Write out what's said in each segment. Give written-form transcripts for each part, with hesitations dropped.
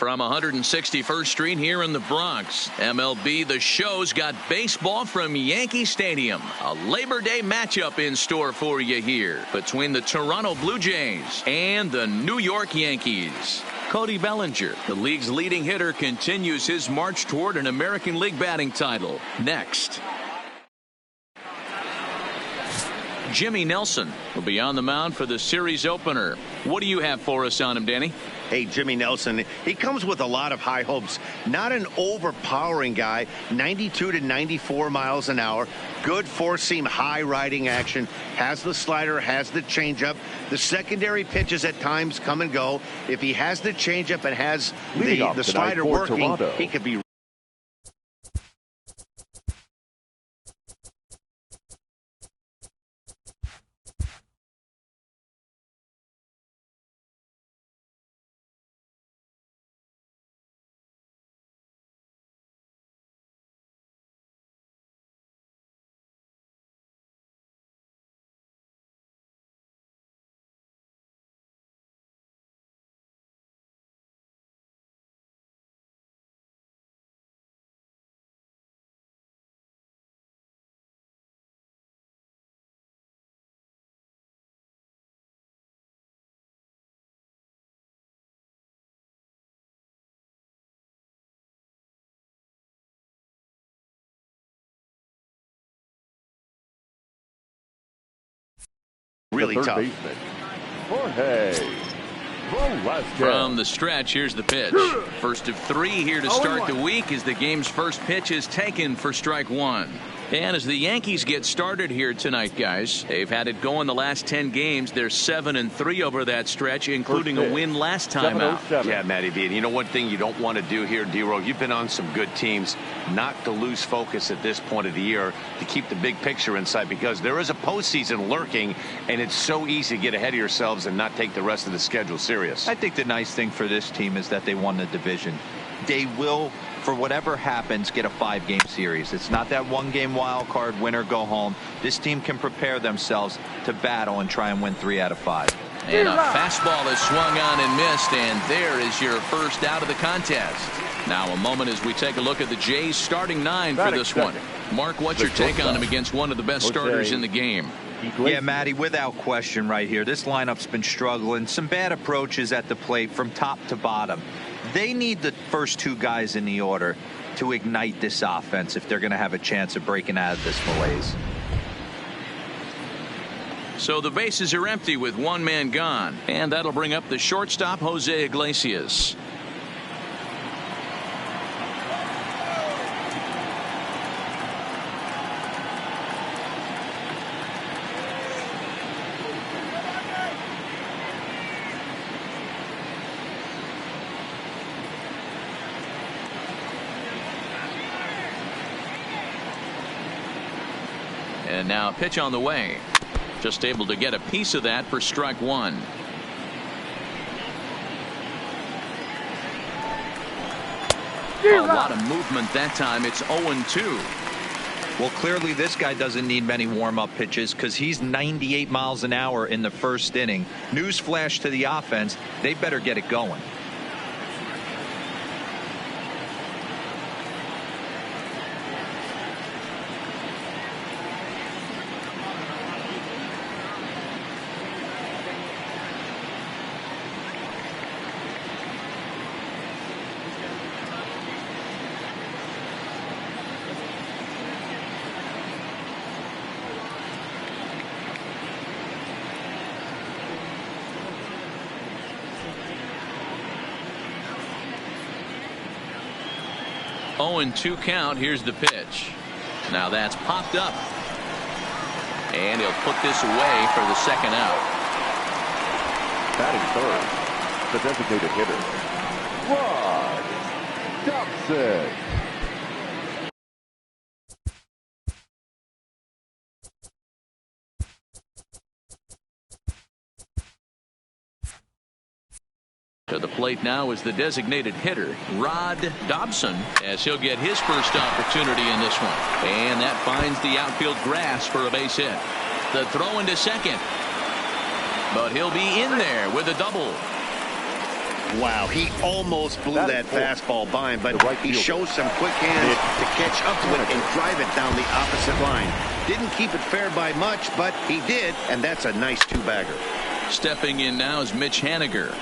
From 161st Street here in the Bronx, MLB The Show's got baseball from Yankee Stadium. A Labor Day matchup in store for you here between the Toronto Blue Jays and the New York Yankees. Cody Bellinger, the league's leading hitter, continues his march toward an American League batting title. Next, Jimmy Nelson will be on the mound for the series opener. What do you have for us on him, Danny? Hey, Jimmy Nelson, he comes with a lot of high hopes. Not an overpowering guy, 92 to 94 miles an hour. Good four-seam high riding action. Has the slider, has the changeup. The secondary pitches at times come and go. If he has the changeup and has the slider working, Toronto, he could be really tough. Baseman, Jorge. From the stretch, here's the pitch. First of three here to start the week as the game's first pitch is taken for strike one. And as the Yankees get started here tonight, guys, they've had it going the last 10 games. They're 7-3 over that stretch, including a win last time out. Yeah, Matty V. And you know one thing you don't want to do here, D-Row, you've been on some good teams, not to lose focus at this point of the year, to keep the big picture in sight, because there is a postseason lurking, and it's so easy to get ahead of yourselves and not take the rest of the schedule serious. I think the nice thing for this team is that they won the division. They will, for whatever happens, get a 5-game series. It's not that 1-game wild card, win or go home. This team can prepare themselves to battle and try and win 3 out of 5. And a fastball is swung on and missed, and there is your first out of the contest. Now a moment as we take a look at the Jays starting 9 for this one. Mark, what's your take on him against one of the best starters in the game? Yeah, Matty, without question right here. This lineup's been struggling. Some bad approaches at the plate from top to bottom. They need the first 2 guys in the order to ignite this offense if they're going to have a chance of breaking out of this malaise. So the bases are empty with one man gone, and that'll bring up the shortstop, Jose Iglesias. And now a pitch on the way. Just able to get a piece of that for strike one. A lot of movement that time. It's 0-2. Well, clearly this guy doesn't need many warm-up pitches because he's 98 miles an hour in the first inning. Newsflash to the offense, they better get it going. And 2 count. Here's the pitch. Now that's popped up, and he'll put this away for the second out. Batting third, the designated hitter, Rod Dobson. To the plate now is the designated hitter, Rod Dobson, as he'll get his first opportunity in this one. And that finds the outfield grass for a base hit. The throw into second. But he'll be in there with a double. Wow, he almost blew that fastball by him, but he shows some quick hands to catch up to it and drive it down the opposite line. Didn't keep it fair by much, but he did, and that's a nice two-bagger. Stepping in now is Mitch Haniger.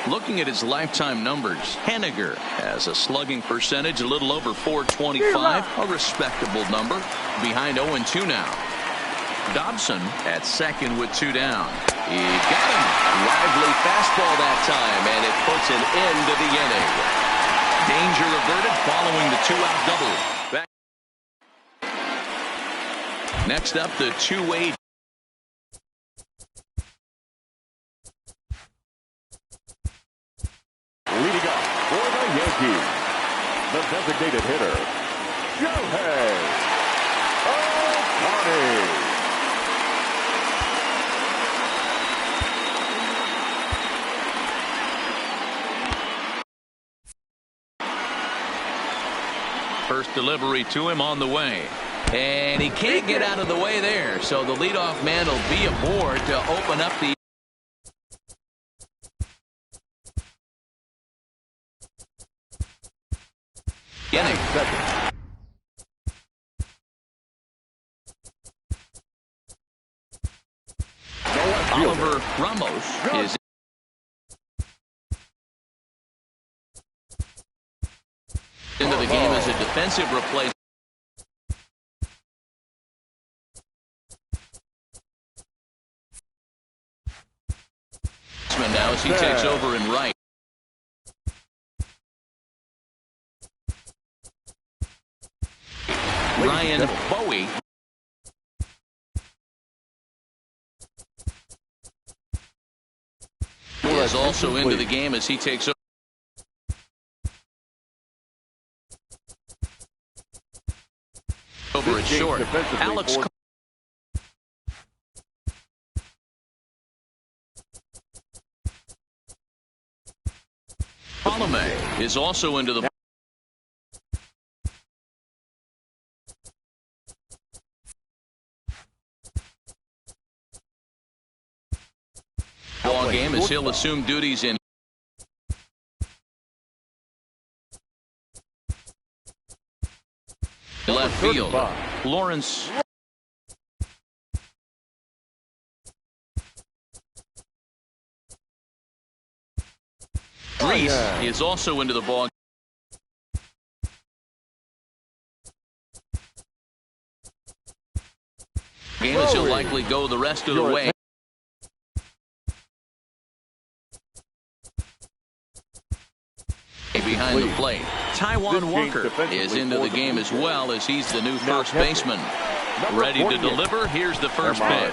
Looking at his lifetime numbers, Haniger has a slugging percentage a little over .425, a respectable number. Behind 0-2 now. Dobson at second with 2 down. He got him. Lively fastball that time, and it puts an end to the inning. Danger averted following the 2-out double. Next up, the two-way. Leading up for the Yankees, the designated hitter, Shohei Ohtani. First delivery to him on the way. And he can't get out of the way there. So the leadoff man will be aboard to open up the inning. Oliver Ramos is into the game as a defensive replacement. Now as he takes over in right. Ryan Bowie is also into the game as he takes over at short. Alex Colomé is also into the ball game as he'll assume duties in left field. Lawrence Reese is also into the ball. Game as he'll likely go the rest of the way. Behind the plate, Taijuan Walker is into the game as well as he's the new first baseman. Ready to deliver. Here's the first pitch.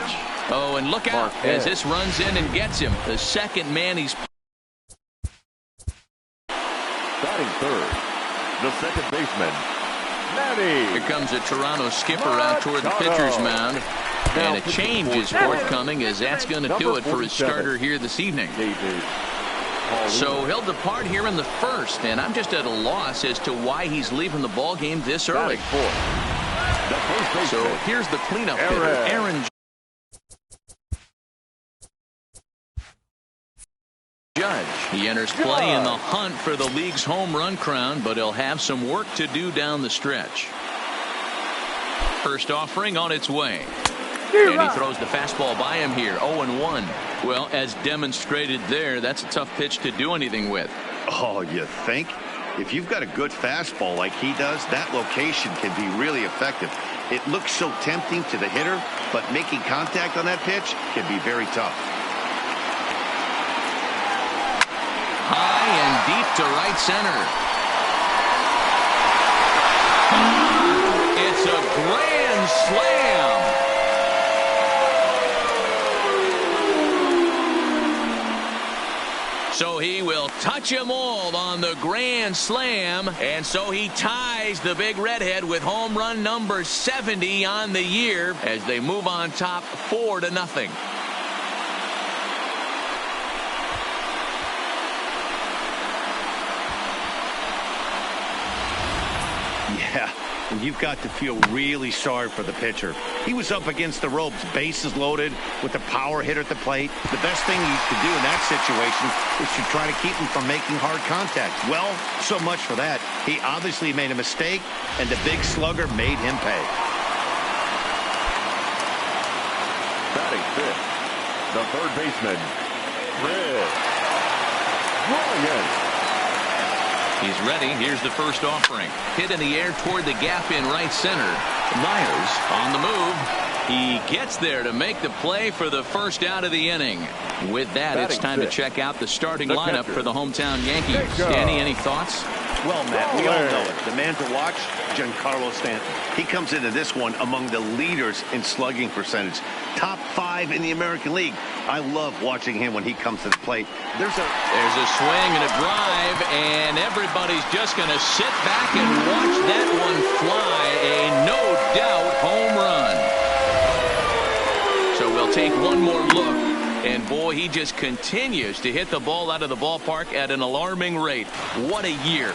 Oh, and look out as this runs in and gets him. The second man he's batting third, the second baseman, Manny. Here comes a Toronto skipper out toward the pitcher's mound. And a change is forthcoming as that's going to do it for his starter here this evening. So he'll depart here in the first, and I'm just at a loss as to why he's leaving the ball game this early. So here's the cleanup hitter, Aaron Judge. He enters play in the hunt for the league's home run crown, but he'll have some work to do down the stretch. First offering on its way. And he throws the fastball by him here, 0-1. Well, as demonstrated there, that's a tough pitch to do anything with. Oh, you think? If you've got a good fastball like he does, that location can be really effective. It looks so tempting to the hitter, but making contact on that pitch can be very tough. High and deep to right center. It's a grand slam. So he will touch them all on the grand slam, and so he ties the big redhead with home run number 70 on the year as they move on top 4-0. Yeah, And you've got to feel really sorry for the pitcher. He was up against the ropes, bases loaded, with a power hitter at the plate. The best thing you could do in that situation is to try to keep him from making hard contact. Well, so much for that. He obviously made a mistake, and the big slugger made him pay. Batting fifth, the third baseman, Chris Bryant. He's ready. Here's the first offering. Hit in the air toward the gap in right center. Myers on the move. He gets there to make the play for the first out of the inning. With that, it's time to check out the starting lineup for the hometown Yankees. Danny, any thoughts? Well, Matt, we all know it. The man to watch, Giancarlo Stanton. He comes into this one among the leaders in slugging percentage. Top 5 in the American League. I love watching him when he comes to the plate. There's a swing and a drive, and everybody's just going to sit back and watch that one fly. A no-doubt home run. So we'll take one more look. And boy, he just continues to hit the ball out of the ballpark at an alarming rate. What a year.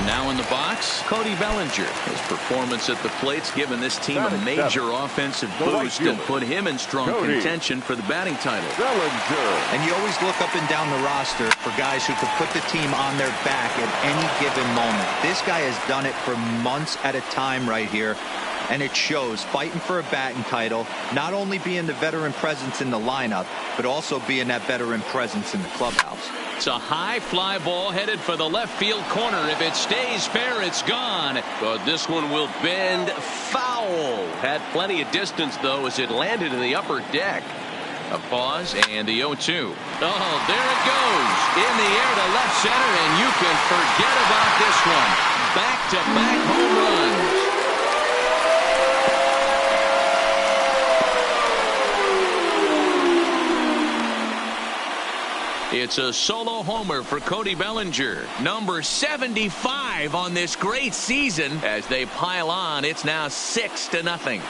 Now in the box, Cody Bellinger. His performance at the plate's given this team a major offensive boost and put him in strong contention for the batting title. Bellinger. And you always look up and down the roster for guys who could put the team on their back at any given moment. This guy has done it for months at a time right here. And it shows, fighting for a batting title, not only being the veteran presence in the lineup, but also being that veteran presence in the clubhouse. It's a high fly ball headed for the left field corner. If it stays fair, it's gone. But this one will bend foul. Had plenty of distance, though, as it landed in the upper deck. A pause and the 0-2. Oh, there it goes. In the air to left center, and you can forget about this one. Back-to-back home runs. It's a solo homer for Cody Bellinger, number 75 on this great season. As they pile on, it's now 6-0.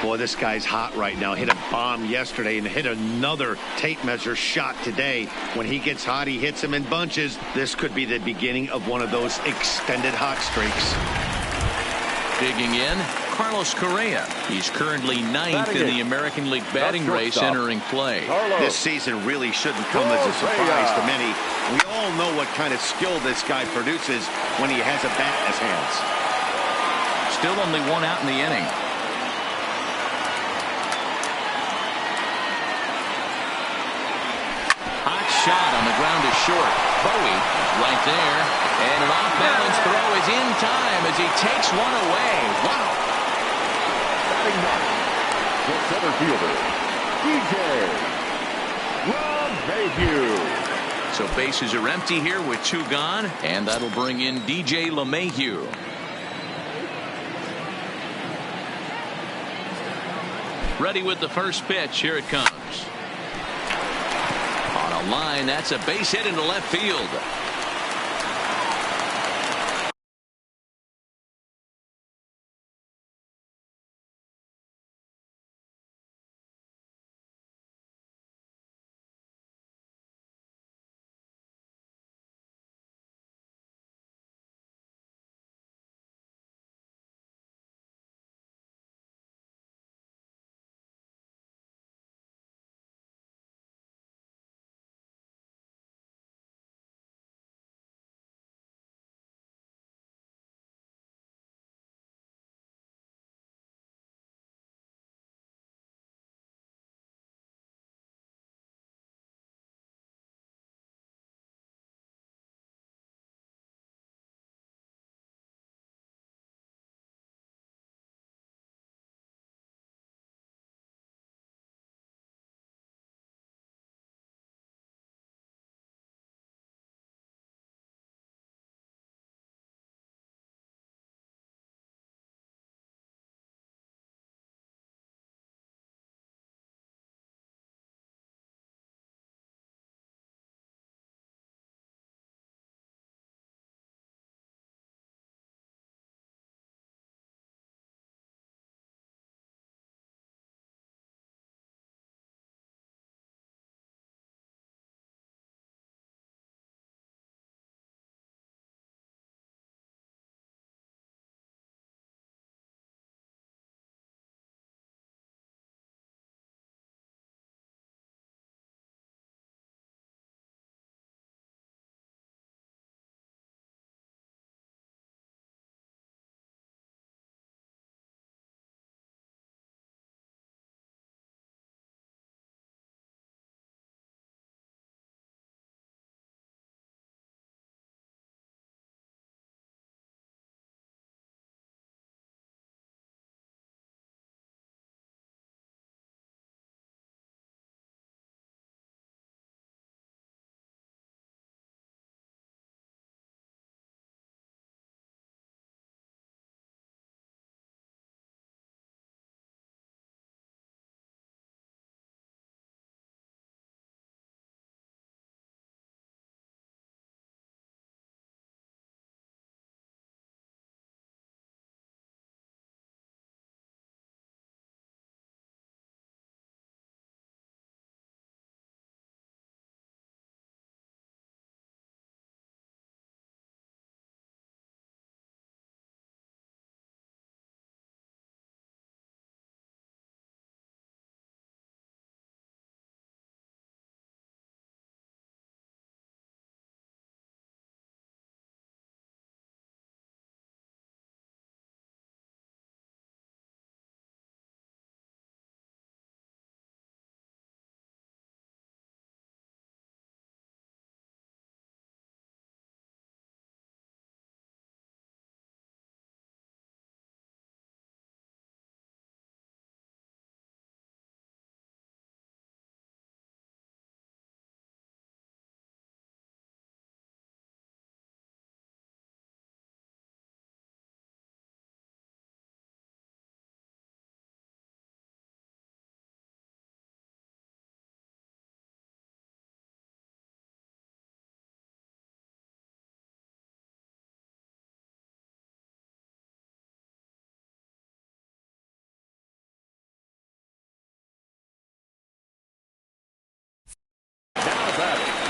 Boy, this guy's hot right now. Hit a bomb yesterday and hit another tape measure shot today. When he gets hot, he hits them in bunches. This could be the beginning of one of those extended hot streaks. Digging in, Carlos Correa. He's currently 9th in the American League batting race entering play. This season really shouldn't come as a surprise to many. We all know what kind of skill this guy produces when he has a bat in his hands. Still only one out in the inning. Hot shot on the ground is short. Bowie right there. And an off-balance throw is in time as he takes one away. Wow. Batting ninth, the center fielder, DJ LeMahieu. So bases are empty here with 2 gone, and that'll bring in DJ LeMahieu. Ready with the first pitch. Here it comes. On a line, that's a base hit into left field.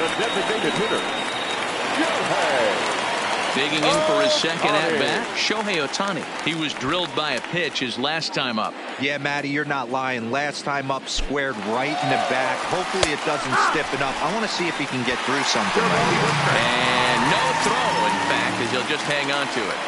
the designated hitter, Shohei. Digging in for his second at-bat, Shohei Ohtani. He was drilled by a pitch his last time up. Yeah, Matty, you're not lying. Last time up, squared right in the back. Hopefully it doesn't stiffen up. I want to see if he can get through something right here. And no throw, in fact, as he'll just hang on to it.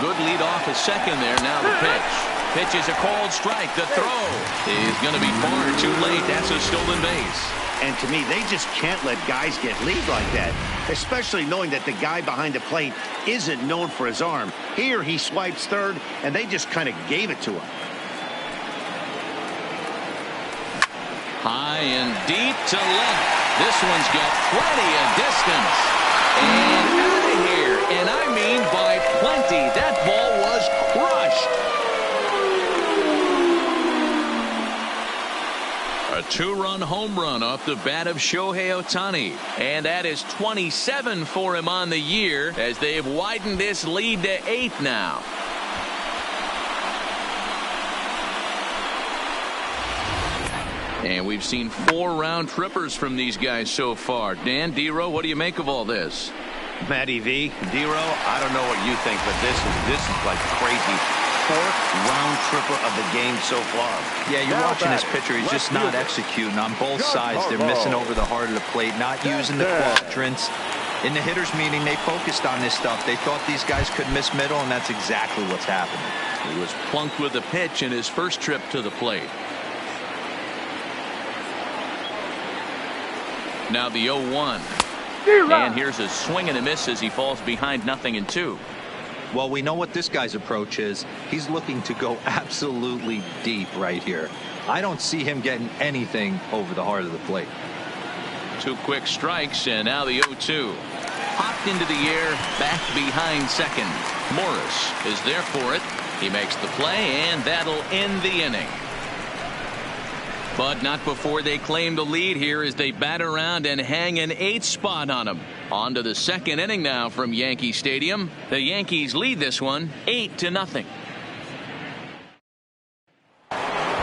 Good lead off a second there. Now the pitch. Pitch is a called strike. The throw is going to be far too late. That's a stolen base. And to me, they just can't let guys get lead like that, especially knowing that the guy behind the plate isn't known for his arm. Here he swipes third, and they just kind of gave it to him. High and deep to left. This one's got plenty of distance. And out of here. And I mean by plenty. That ball was crushed. A two-run home run off the bat of Shohei Ohtani. And that is 27 for him on the year as they've widened this lead to 8 now. And we've seen 4 round trippers from these guys so far. Dan, D-Row, what do you make of all this? Matty V, D-Row, I don't know what you think, but this is like crazy. 4th round tripper of the game so far. Yeah, you're watching this pitcher. He's just not executing on both sides. They're missing over the heart of the plate, not using the quadrants. In the hitters meeting, they focused on this stuff. They thought these guys could miss middle, and that's exactly what's happening. He was plunked with a pitch in his first trip to the plate. Now the 0-1. And here's a swing and a miss as he falls behind 0-2. Well, we know what this guy's approach is. He's looking to go absolutely deep right here. I don't see him getting anything over the heart of the plate. 2 quick strikes, and now the 0-2. Popped into the air, back behind second. Morris is there for it. He makes the play, and that'll end the inning. But not before they claim the lead here as they bat around and hang an 8th spot on them. On to the second inning now from Yankee Stadium. The Yankees lead this one 8-0.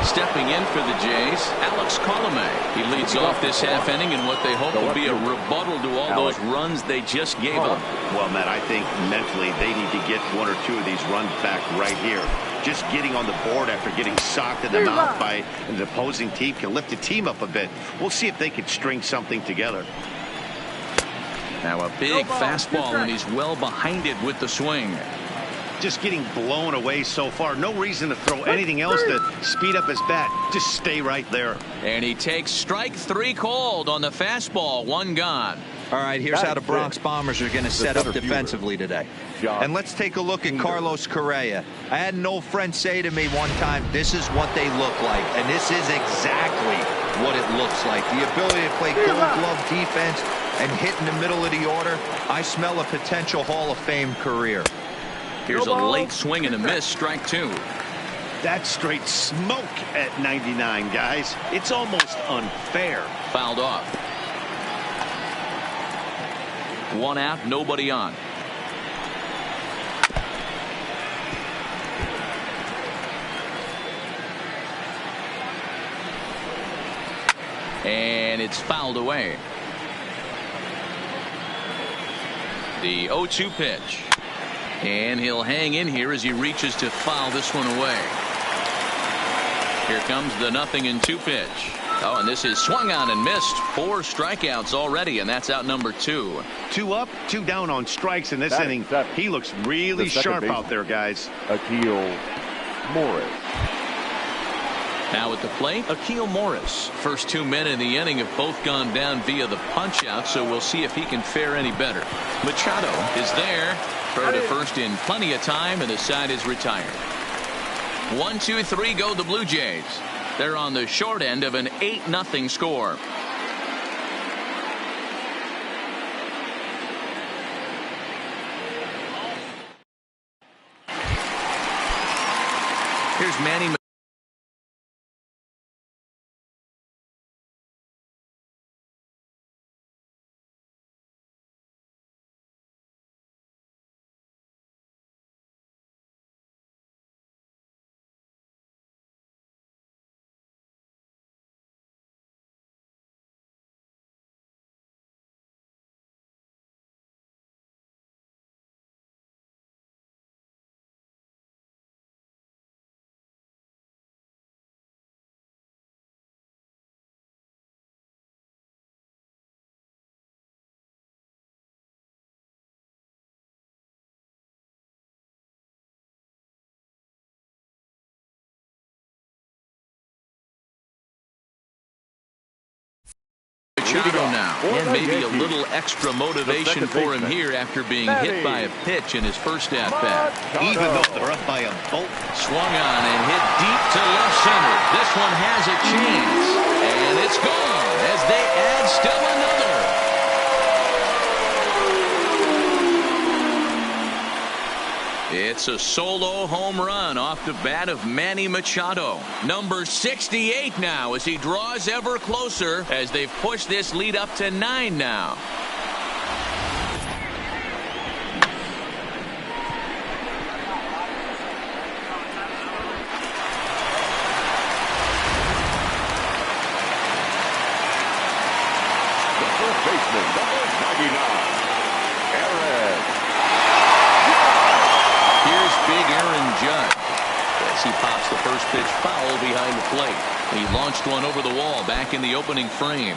Stepping in for the Jays, Alex Colomé. He leads off this half inning in what they hope will be a rebuttal to all those runs they just gave up. Well, Matt, I think mentally they need to get 1 or 2 of these runs back right here. Just getting on the board after getting socked in the mouth by the opposing team can lift the team up a bit. We'll see if they can string something together. Now a big fastball, and he's well behind it with the swing. Just getting blown away so far. No reason to throw anything else to speed up his bat. Just stay right there. And he takes strike 3 called on the fastball. 1 gone. All right, here's how the Bronx Bombers are going to set up defensively today. And let's take a look at Carlos Correa. I had an old friend say to me one time, this is what they look like. And this is exactly what it looks like. The ability to play gold glove defense and hit in the middle of the order. I smell a potential Hall of Fame career. Here's a late swing and a miss. Strike 2. That's straight smoke at 99, guys. It's almost unfair. Fouled off. 1 out, nobody on. And it's fouled away. The 0-2 pitch. And he'll hang in here as he reaches to foul this one away. Here comes the 0-2 pitch. Oh, and this is swung on and missed. 4 strikeouts already, and that's out number 2. 2 up, 2 down on strikes in this inning. He looks really sharp out there, guys. Akil Morris. Now at the plate, Akil Morris. First 2 men in the inning have both gone down via the punch-out, so we'll see if he can fare any better. Machado is there. Throw to first in plenty of time, and the side is retired. 1, 2, 3 go the Blue Jays. They're on the short end of an 8-0 score. Here's Manny Machado now. And maybe a little extra motivation for him here after being hit by a pitch in his first at-bat. Even though they're up by a bolt. Swung on and hit deep to left center. This one has a chance. And it's gone as they add still another. It's a solo home run off the bat of Manny Machado. Number 68 now as he draws ever closer as they've pushed this lead up to 9 now. The first baseman, number 99, Aaron. Here's big Aaron Judge as he pops the first pitch foul behind the plate. He launched one over the wall back in the opening frame.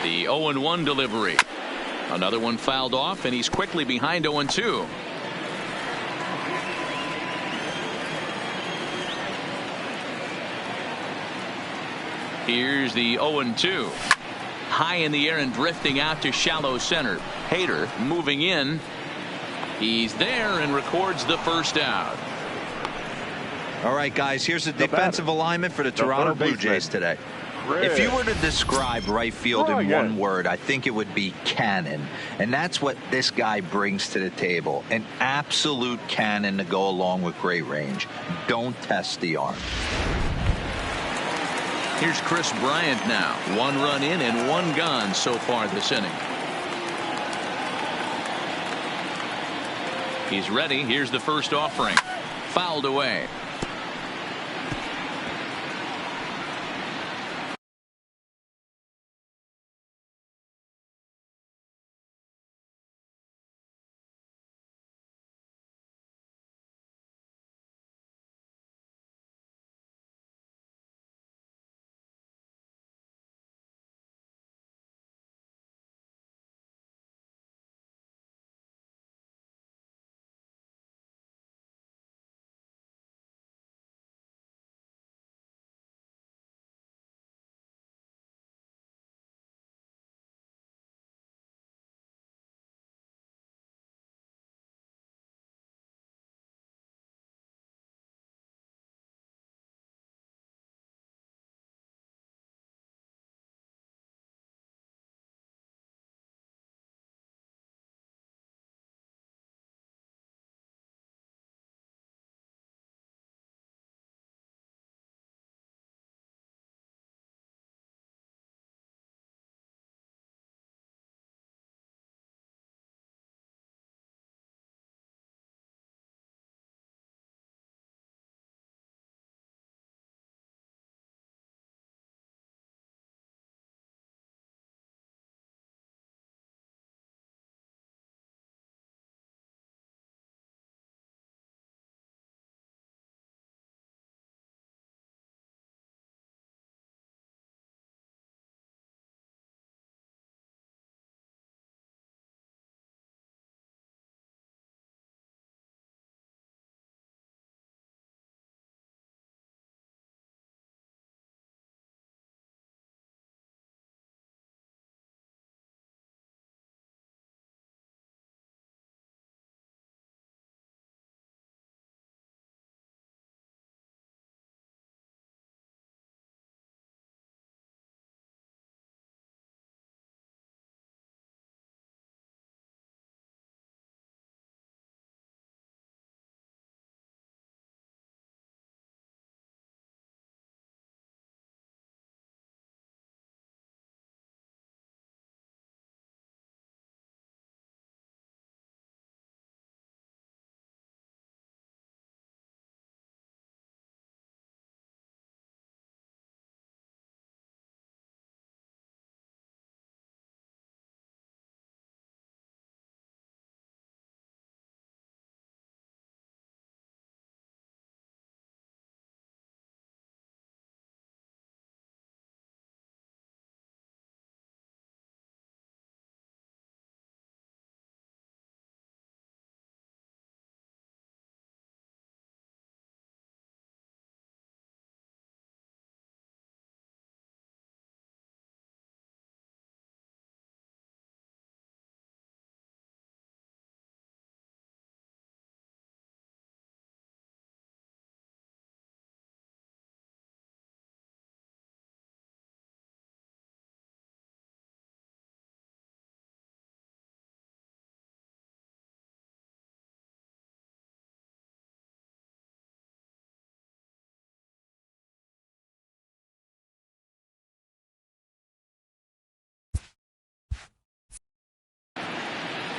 The 0-1 delivery. Another one fouled off, and he's quickly behind 0-2. Here's the 0-2. High in the air and drifting out to shallow center. Hader moving in. He's there and records the first out. All right, guys, here's the defensive alignment for the Toronto Blue Jays today. If you were to describe right field in one word, I think it would be cannon. And that's what this guy brings to the table. An absolute cannon to go along with great range. Don't test the arm. Here's Chris Bryant now. 1 run in and 1 gone so far this inning. He's ready. Here's the first offering. Fouled away.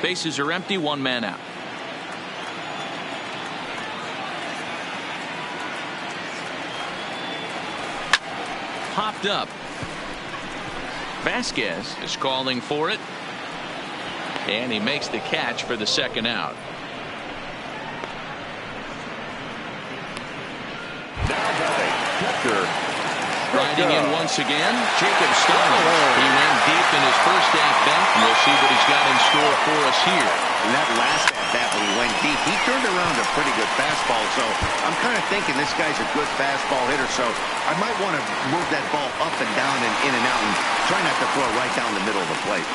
Bases are empty. 1 man out. Popped up. Vasquez is calling for it. And he makes the catch for the second out. Now batting, catcher, Riding in once again, Jacob Stallings. He went deep in his first at-bat. We'll see what he's got in store for us here. And that last at-bat when he went deep, he turned around a pretty good fastball. So I'm kind of thinking this guy's a good fastball hitter. So I might want to move that ball up and down and in and out and try not to throw right down the middle of the plate.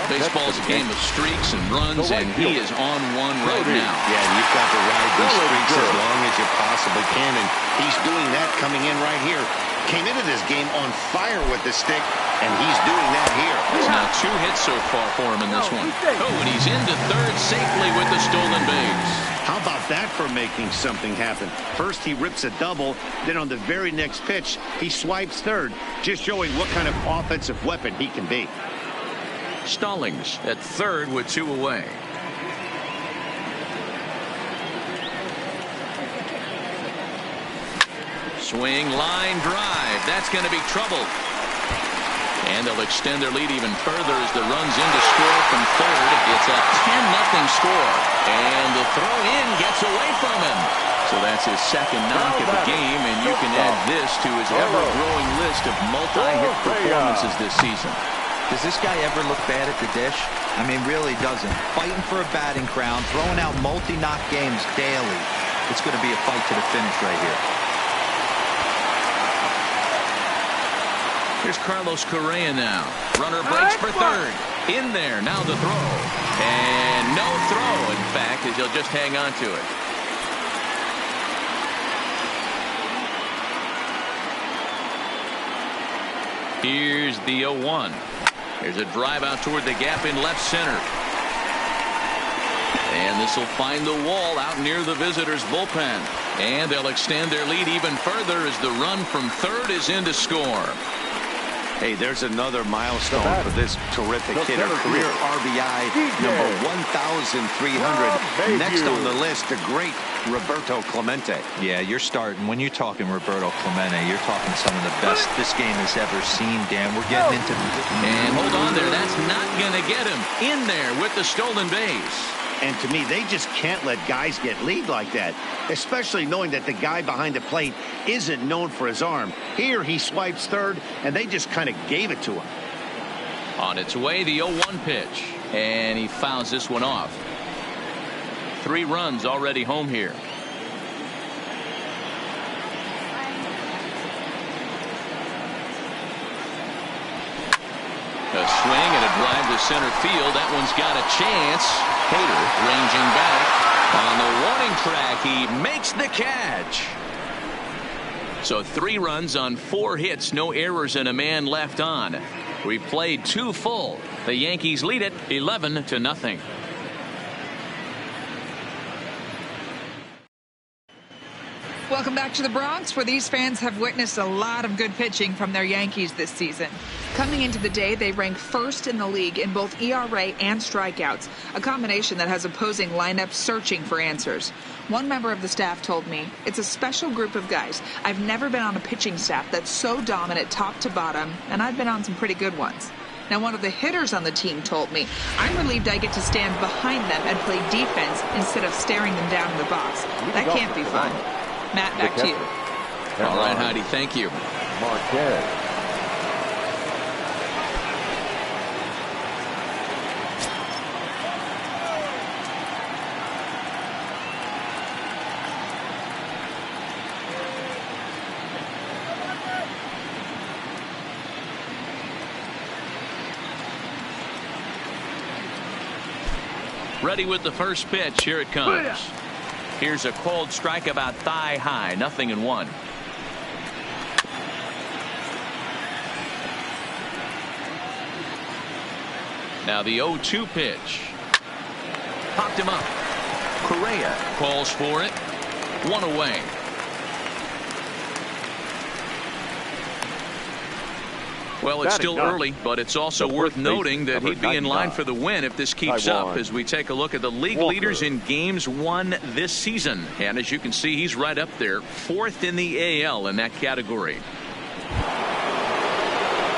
Baseball's a game of streaks and runs, and he is on one right now. Yeah, you've got to ride these streaks as long as you possibly can, and he's doing that coming in right here. Came into this game on fire with the stick, and he's doing that here. There's now 2 hits so far for him in this one. Oh, and he's into third safely with the stolen base. How about that for making something happen? First, he rips a double. Then on the very next pitch, he swipes third, just showing what kind of offensive weapon he can be. Stallings at third with 2 away. Swing, line drive. That's going to be trouble. And they'll extend their lead even further as the runs in to score from third. It's a 10-0 score. And the throw in gets away from him. So that's his second knock of the game, and you can add this to his ever-growing list of multi-hit performances this season. Does this guy ever look bad at the dish? I mean, really doesn't. Fighting for a batting crown, throwing out multi-knock games daily. It's going to be a fight to the finish right here. Here's Carlos Correa now. Runner breaks for third. In there, now the throw. And no throw, in fact, as he'll just hang on to it. Here's the 0-1. There's a drive out toward the gap in left center. And this will find the wall out near the visitors' bullpen. And they'll extend their lead even further as the run from third is in to score. Hey, there's another milestone for this terrific hitter. Career RBI number 1,300. Next on the list, the great Roberto Clemente. Yeah, you're starting. When you're talking Roberto Clemente, you're talking some of the best this game has ever seen, Dan. We're getting into... And hold on there. That's not going to get him. In there with the stolen base. And to me, they just can't let guys get lead like that, especially knowing that the guy behind the plate isn't known for his arm. Here he swipes third, and they just kind of gave it to him. On its way, the 0-1 pitch. And he fouls this one off. 3 runs already home here. swing and a drive to center field. That one's got a chance. Hader ranging back. On the warning track, he makes the catch. So 3 runs on 4 hits, no errors, and a man left on. We played 2 full. The Yankees lead it 11-0. Welcome back to the Bronx, where these fans have witnessed a lot of good pitching from their Yankees this season. Coming into the day, they rank first in the league in both ERA and strikeouts, a combination that has opposing lineups searching for answers. One member of the staff told me, "It's a special group of guys. I've never been on a pitching staff that's so dominant top to bottom, and I've been on some pretty good ones." Now, one of the hitters on the team told me, "I'm relieved I get to stand behind them and play defense instead of staring them down in the box. That can't be fun." Matt, back to you. All right, Heidi, thank you. Marquez. Ready with the first pitch. Here it comes. Here's a cold strike about thigh high. 0-1. Now the 0-2 pitch. Popped him up. Correa calls for it. 1 away. Well, it's still early, but it's also worth noting that he'd be in line for the win if this keeps up as we take a look at the league leaders in games won this season. And as you can see, he's right up there, 4th in the AL in that category.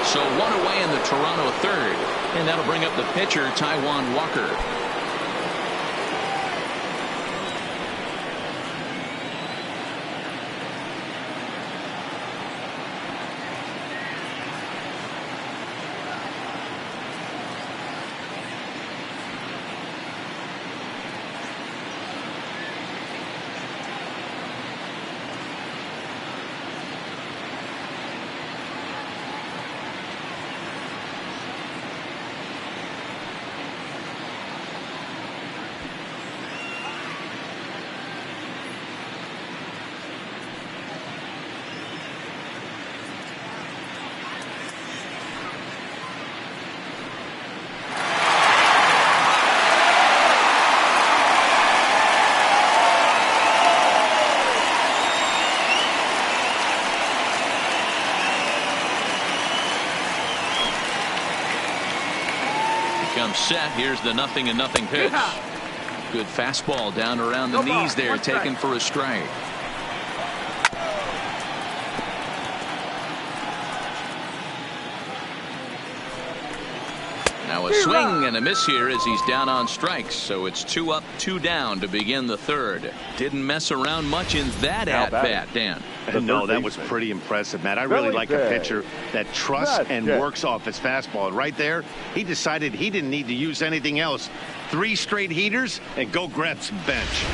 So 1 away in the Toronto 3rd, and that'll bring up the pitcher, Taijuan Walker. Set. Here's the 0-0 pitch. Good fastball down around the knees there, taken for a strike. Now a swing and a miss here as he's down on strikes. So it's 2 up, 2 down to begin the 3rd. Didn't mess around much in that at-bat, Dan. No, that was pretty impressive, Matt. I really like a pitcher that trusts and works off his fastball. Right there, he decided he didn't need to use anything else. 3 straight heaters and go grab some bench.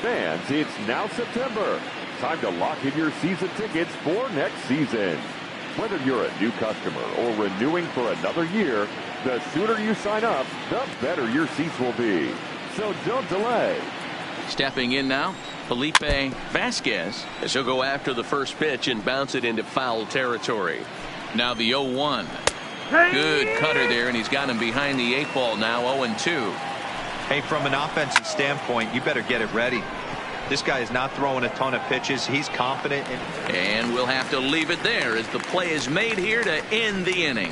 Fans, it's now September. Time to lock in your season tickets for next season. Whether you're a new customer or renewing for another year, the sooner you sign up, the better your seats will be. So don't delay. Stepping in now, Felipe Vasquez, as he'll go after the first pitch and bounce it into foul territory. Now the 0-1. Good cutter there, and he's got him behind the 8 ball now, 0-2. Hey, from an offensive standpoint, you better get it ready. This guy is not throwing a ton of pitches. He's confident. And we'll have to leave it there as the play is made here to end the inning.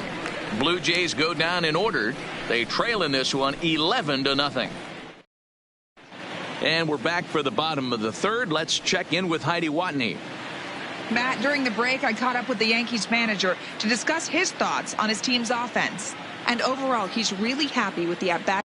Blue Jays go down in order. They trail in this one 11-0. And we're back for the bottom of the third. Let's check in with Heidi Watney. Matt, during the break, I caught up with the Yankees manager to discuss his thoughts on his team's offense. And overall, he's really happy with the at-bat.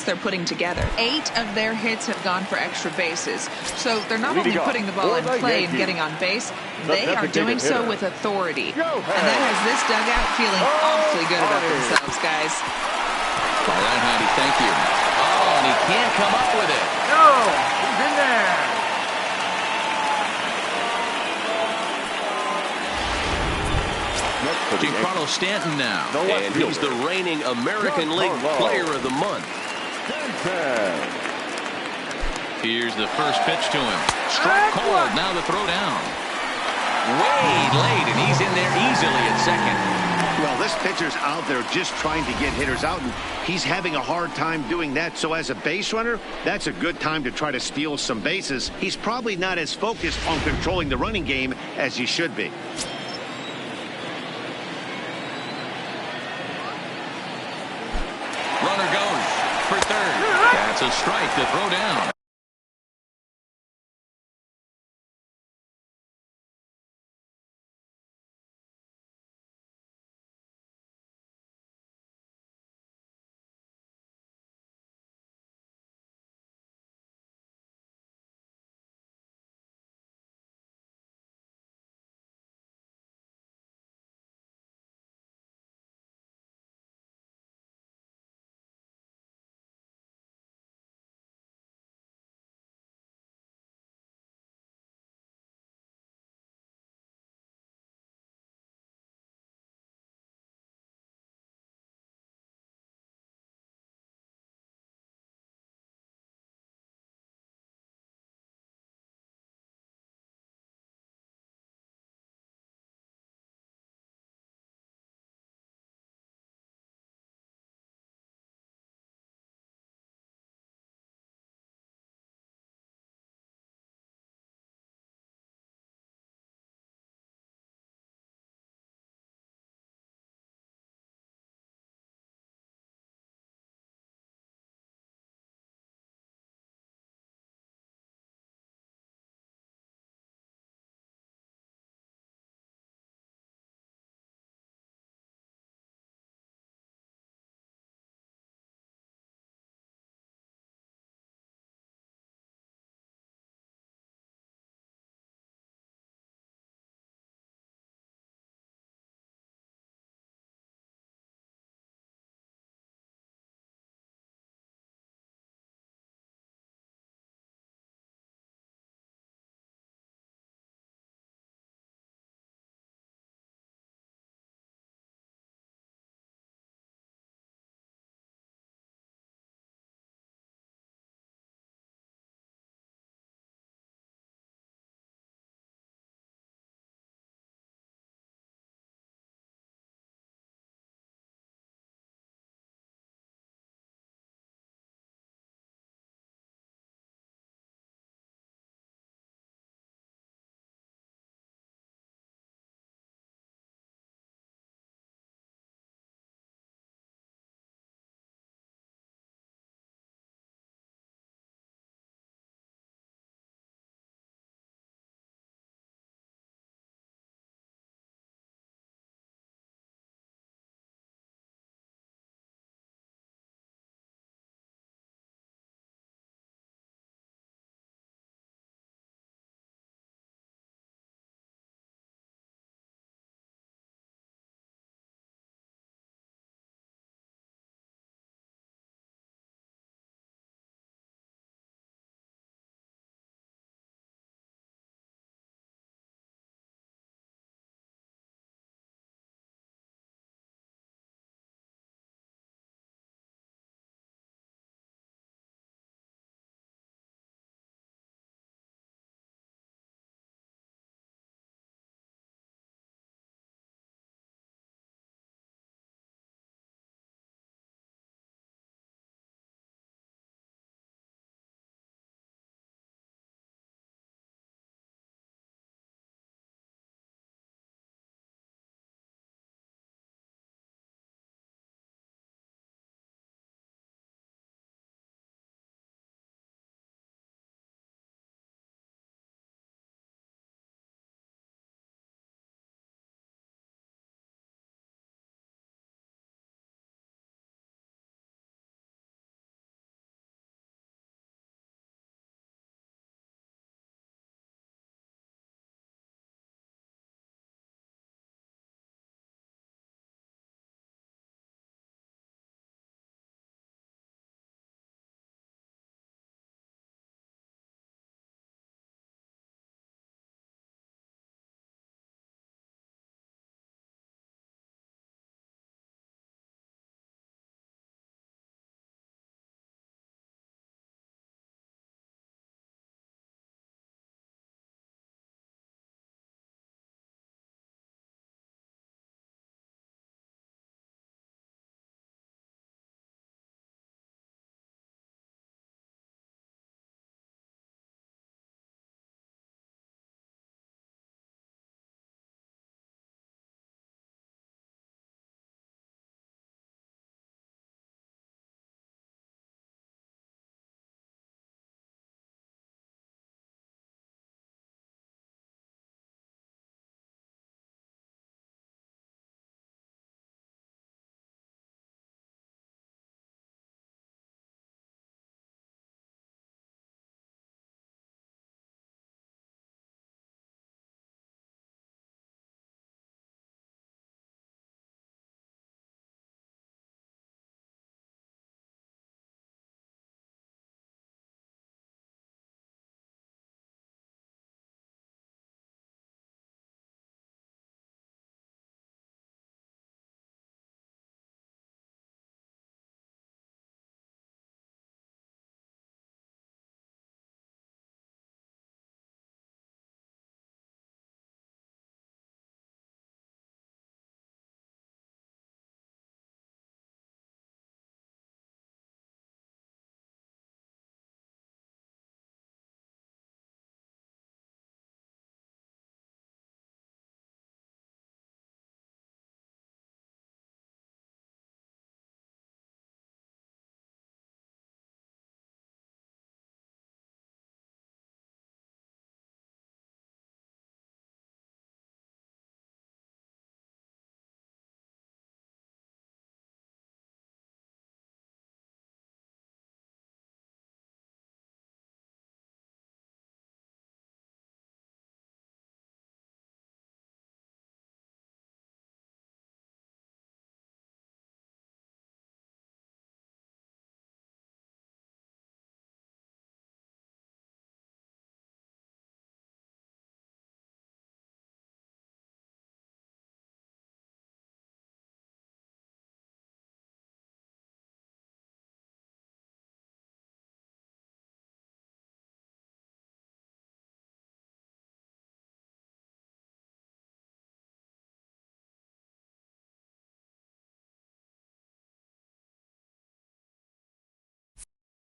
They're putting together. 8 of their hits have gone for extra bases. So they're not only putting the ball in play and getting on base, they are doing so with authority. And that has this dugout feeling awfully good about themselves, guys. All right, Heidi, thank you. Oh, and he can't come up with it. No, he's in there. Giancarlo Stanton now. And he's the reigning American League Player of the Month. Here's the first pitch to him. Struck cold. Now the throw down. Way late, and he's in there easily at second. Well, this pitcher's out there just trying to get hitters out, and he's having a hard time doing that. So as a base runner, that's a good time to try to steal some bases. He's probably not as focused on controlling the running game as he should be. Runner goes for third. That's a strike to throw down.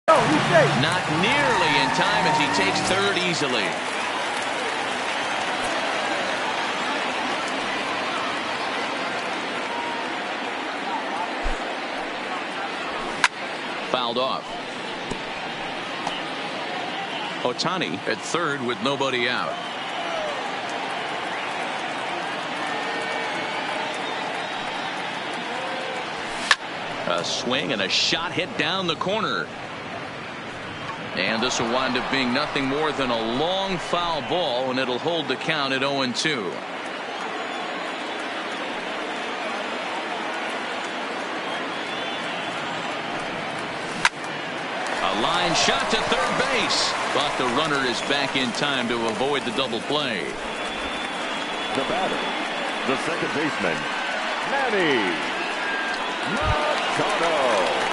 Not nearly in time as he takes third easily. Fouled off. Ohtani at third with nobody out. A swing and a shot hit down the corner. And this will wind up being nothing more than a long foul ball, and it'll hold the count at 0-2. A line shot to third base, but the runner is back in time to avoid the double play. The batter, the second baseman, Manny Machado.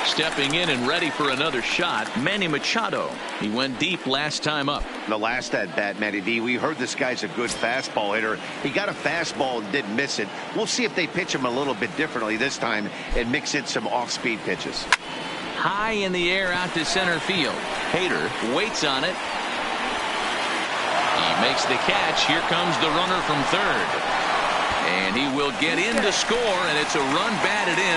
Stepping in and ready for another shot, Manny Machado. He went deep last time up. The last at bat, Matty D, we heard this guy's a good fastball hitter. He got a fastball and didn't miss it. We'll see if they pitch him a little bit differently this time and mix in some off-speed pitches. High in the air out to center field. Hader waits on it. He makes the catch. Here comes the runner from third. And he will get in to score, and it's a run batted in.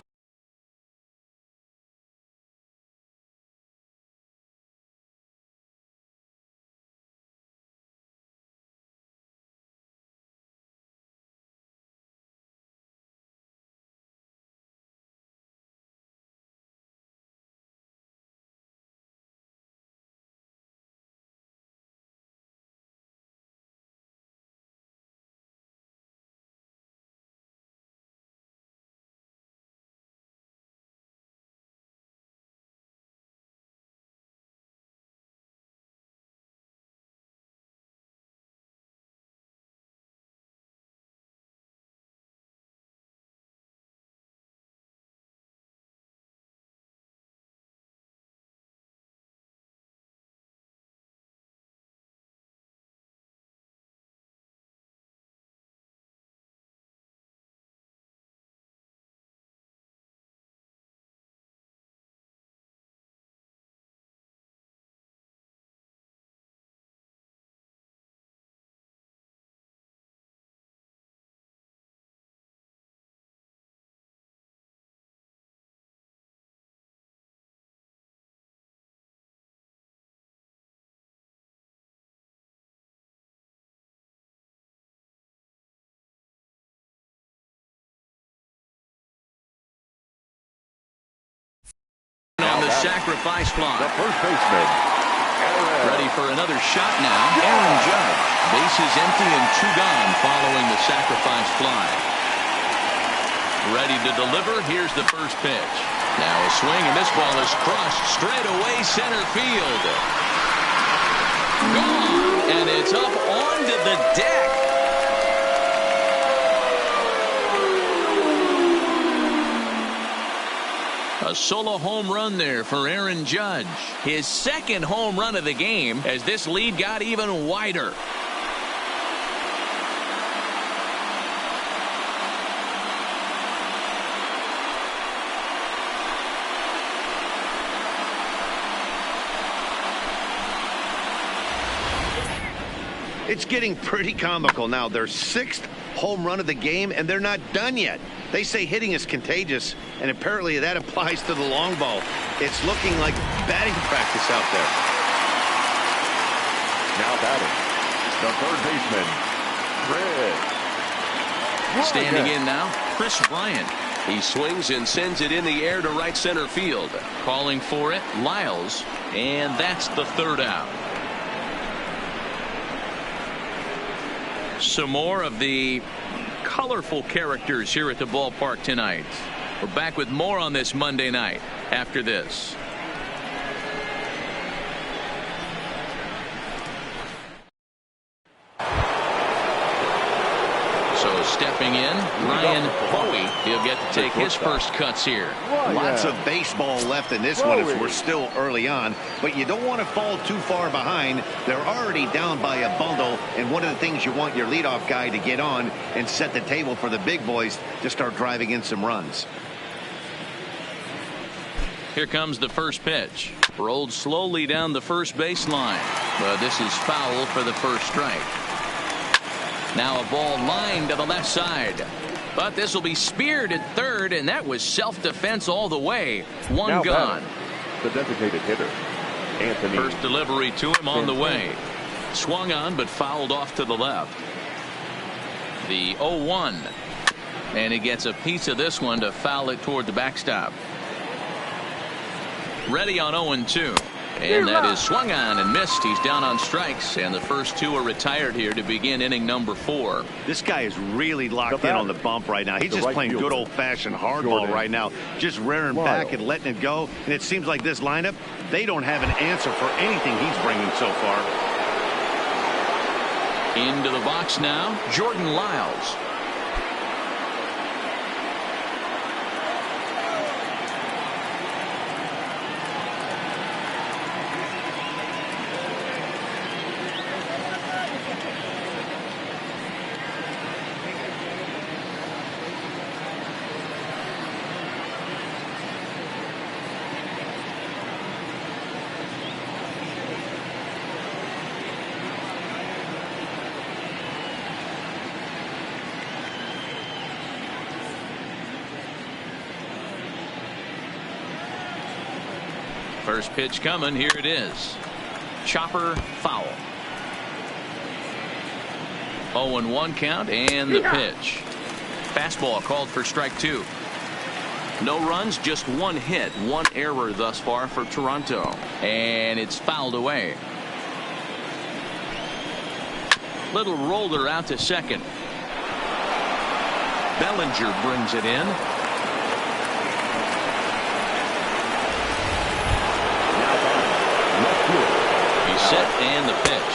On the sacrifice fly. The first baseman, Ready for another shot now. Aaron Judge. Bases empty and two gone following the sacrifice fly. Ready to deliver. Here's the first pitch. Now a swing, and this ball is crushed straight away center field. Gone, and it's up onto the deck. A solo home run there for Aaron Judge. His second home run of the game as this lead got even wider. It's getting pretty comical now. Their sixth home run of the game, and they're not done yet. They say hitting is contagious, and apparently that applies to the long ball. It's looking like batting practice out there. now batting, the third baseman, Chris. Standing in now, Chris Bryant. He swings and sends it in the air to right center field. Calling for it, Lyles, and that's the third out. Some more of the colorful characters here at the ballpark tonight. We're back with more on this Monday night after this. So stepping in, Ryan Bowie. He'll get to take his first cuts here. Lots of baseball left in this one if we're still early on, but you don't want to fall too far behind. They're already down by a bundle, and one of the things you want your leadoff guy to get on and set the table for the big boys to start driving in some runs. Here comes the first pitch. Rolled slowly down the first baseline. But this is foul for the first strike. Now a ball lined to the left side. But this will be speared at third, and that was self-defense all the way. One now gone. The designated hitter, Anthony. First delivery to him on the way. Swung on, but fouled off to the left. The 0-1. And he gets a piece of this one to foul it toward the backstop. Ready on 0-2. And that is swung on and missed. He's down on strikes, and the first two are retired here to begin inning number 4. This guy is really locked in on the bump right now. He's just playing good old-fashioned hardball right now, just rearing back and letting it go. And it seems like this lineup, they don't have an answer for anything he's bringing so far. Into the box now, Jordan Lyles. First pitch coming. Here it is. Chopper foul. 0-1 count and the pitch. Fastball called for strike 2. No runs, just one hit, one error thus far for Toronto. And it's fouled away. Little roller out to second. Bellinger brings it in. Set and the pitch.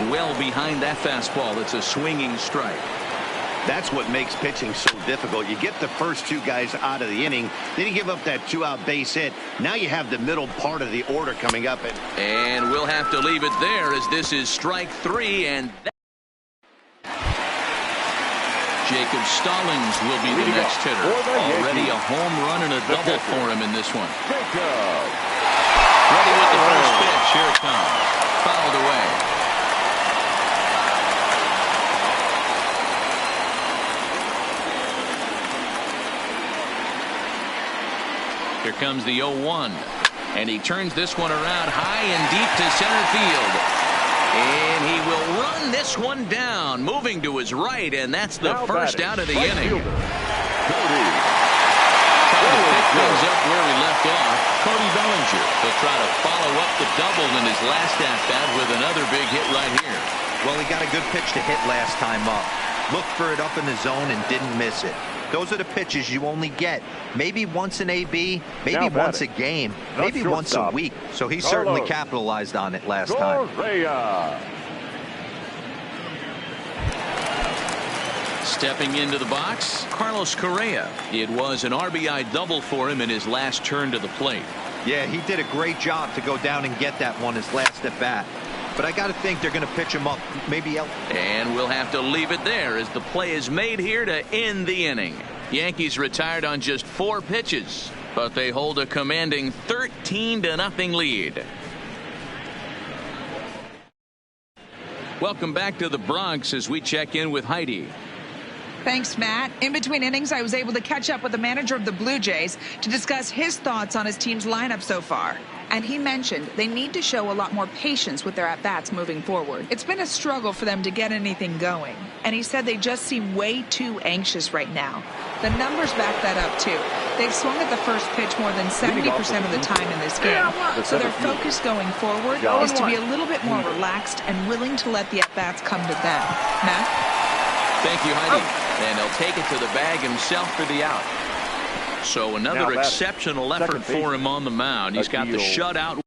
Well behind that fastball. It's a swinging strike. That's what makes pitching so difficult. You get the first two guys out of the inning, then you give up that 2-out base hit. Now you have the middle part of the order coming up. And we'll have to leave it there as this is strike 3. And Jacob Stallings will be the next hitter. Already a home run and a double for him in this one. Ready with the first pitch. Here it comes. Fouled away. Here comes the 0-1. And he turns this one around high and deep to center field. And he will run this one down, moving to his right, and that's the first out of the inning. Pick things up where he left off. Cody Bellinger will try to follow up the double in his last at-bat with another big hit right here. Well, he got a good pitch to hit last time up. Looked for it up in the zone and didn't miss it. Those are the pitches you only get maybe once in AB, maybe once a game, maybe once a week. So he certainly capitalized on it last time. Stepping into the box, Carlos Correa. It was an RBI double for him in his last turn to the plate. Yeah, he did a great job to go down and get that one his last at bat. But I got to think they're going to pitch him up maybe. And we'll have to leave it there as the play is made here to end the inning. Yankees retired on just 4 pitches, but they hold a commanding 13-0 lead. Welcome back to the Bronx as we check in with Heidi. Thanks, Matt. In between innings, I was able to catch up with the manager of the Blue Jays to discuss his thoughts on his team's lineup so far. And he mentioned they need to show a lot more patience with their at-bats moving forward. It's been a struggle for them to get anything going. And he said they just seem way too anxious right now. The numbers back that up, too. They've swung at the first pitch more than 70% of the time in this game. So their focus going forward is to be a little bit more relaxed and willing to let the at-bats come to them. Matt? Thank you, Heidi. And he'll take it to the bag himself for the out. So another exceptional effort for him on the mound. He's got the shutout.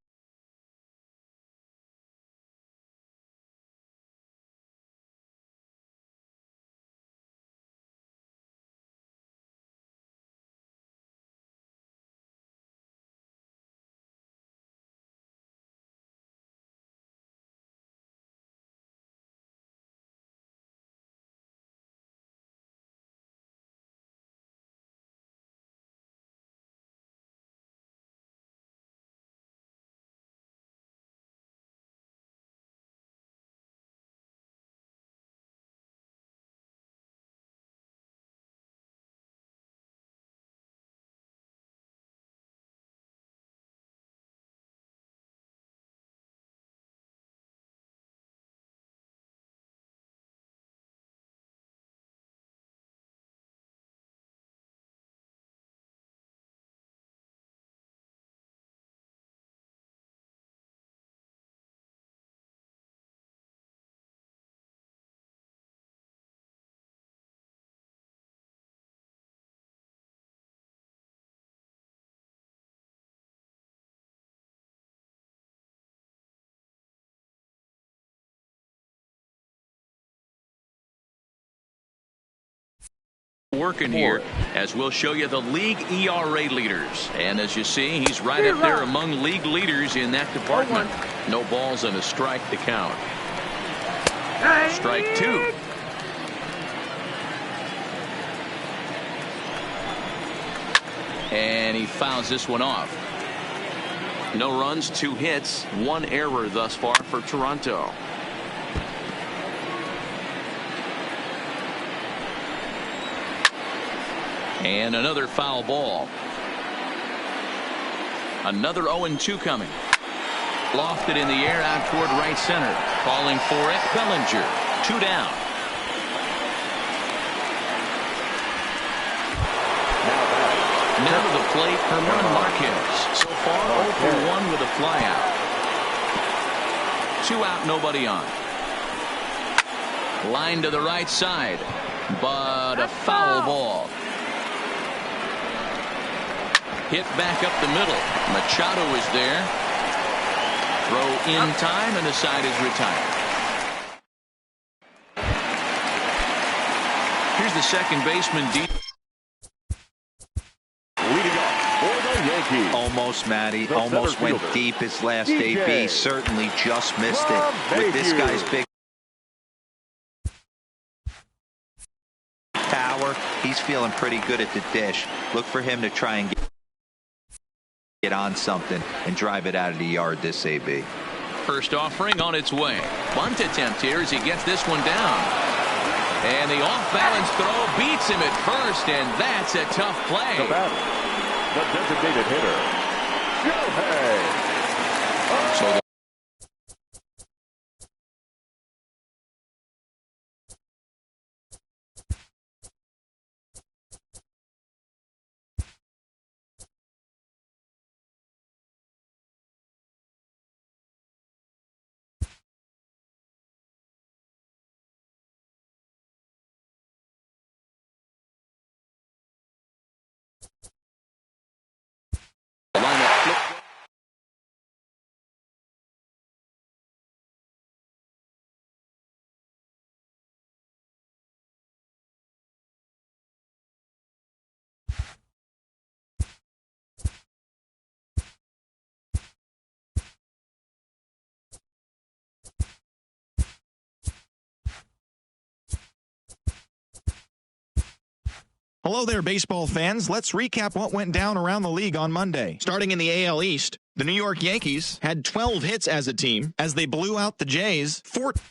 working here as we'll show you the league ERA leaders. And as you see, he's right up there among league leaders in that department. No balls and a strike to count. Strike two. And he fouls this one off. No runs, 2 hits, 1 error thus far for Toronto. And another foul ball. Another 0-2 coming. Lofted in the air out toward right center. Calling for it, Bellinger. 2 down. Now to the plate, Herman Marquez. So far, 0 for 1 with a flyout. 2 out, nobody on. Line to the right side, but a foul ball. Hit back up the middle. Machado is there. Throw in time, and the side is retired. Here's the second baseman, deep. Almost, Matty. Almost went deep his last AB. Certainly just missed it. With this guy's big power, he's feeling pretty good at the dish. Look for him to try and get on something and drive it out of the yard, this AB. First offering on its way. Bunt attempt here as he gets this one down. And the off-balance throw beats him at first, and that's a tough play. The designated hitter, Shohei. So Hello there, baseball fans. Let's recap what went down around the league on Monday. Starting in the AL East, the New York Yankees had 12 hits as a team as they blew out the Jays 14.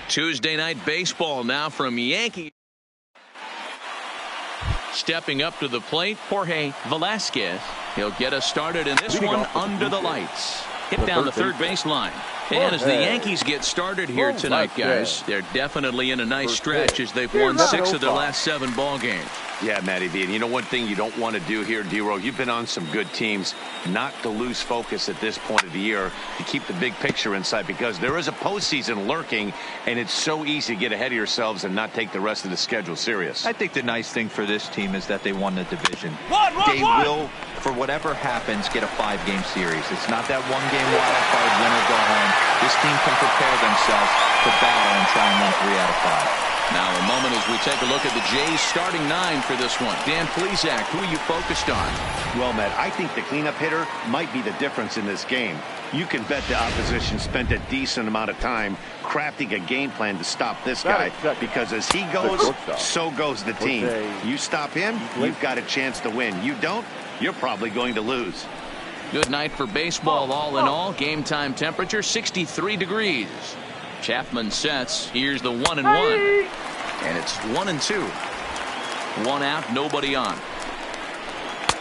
Tuesday night baseball now from Yankee. Stepping up to the plate, Jorge Velasquez. He'll get us started in this one under the lights. Hit down the third baseline. And as the Yankees get started here tonight, guys, they're definitely in a nice stretch as they've won 6 of their last 7 ball games. Yeah, Matty V. And you know one thing you don't want to do here, D-Row, you've been on some good teams, not to lose focus at this point of the year, to keep the big picture in sight, because there is a postseason lurking, and it's so easy to get ahead of yourselves and not take the rest of the schedule serious. I think the nice thing for this team is that they won the division. They will, for whatever happens, get a 5-game series. It's not that one-game wild card, win or go home. This team can prepare themselves to battle and try and win 3 out of 5. Now a moment as we take a look at the Jays starting 9 for this one. Dan Plesac, who are you focused on? Well, Matt, I think the cleanup hitter might be the difference in this game. You can bet the opposition spent a decent amount of time crafting a game plan to stop this guy, because as he goes, so goes the team. You stop him, you've got a chance to win. You don't, you're probably going to lose. Good night for baseball all in all. Game time temperature 63 degrees. Chapman sets. Here's the 1-1. And it's 1-2. One out, nobody on.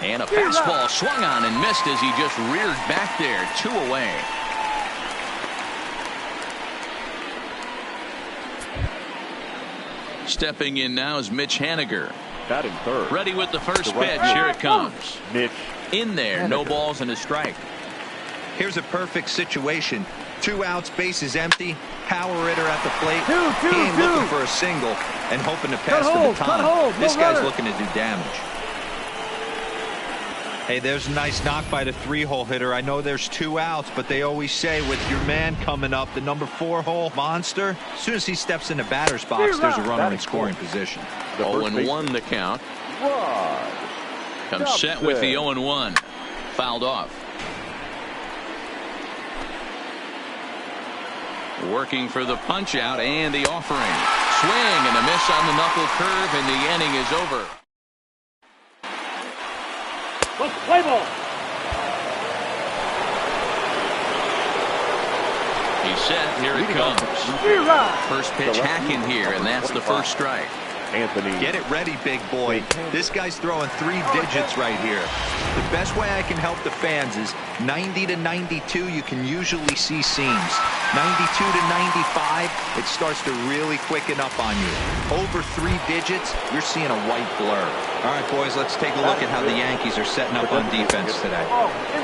And a fastball swung on and missed as he just reared back there. 2 away. Stepping in now is Mitch Haniger. Batting third. Ready with the first pitch. Here it comes. Mitch. In there. No balls and a strike. Here's a perfect situation. 2 outs, bases empty. Power hitter at the plate. He ain't looking for a single and hoping to pass the baton. This guy's looking to do damage. Hey, there's a nice knock by the 3-hole hitter. I know there's 2 outs, but they always say with your man coming up, the number 4-hole monster, as soon as he steps in the batter's box, there's a runner in scoring position. 0-1 the count. Comes set with the 0-1. Fouled off. Working for the punch out and the offering. Swing and a miss on the knuckle curve, and the inning is over. Play ball. He's set. Here it comes. First pitch hacking here, and that's the first strike. Anthony. Get it ready, big boy. This guy's throwing 3 digits right here. The best way I can help the fans is 90 to 92. You can usually see seams. 92 to 95, it starts to really quicken up on you. Over 3 digits, you're seeing a white blur. All right, boys, let's take a look at how the Yankees are setting up on defense today.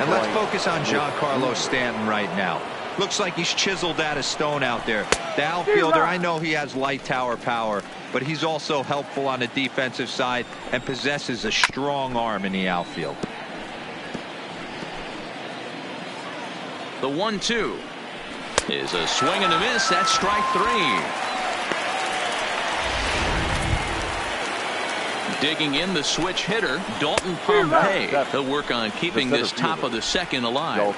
And let's focus on Giancarlo Stanton right now. Looks like he's chiseled out of stone out there. The outfielder, I know he has light tower power, but he's also helpful on the defensive side and possesses a strong arm in the outfield. The 1-2 is a swing and a miss. That's strike 3. Digging in the switch hitter, Dalton Pompey. He'll work on keeping this top of the second alive.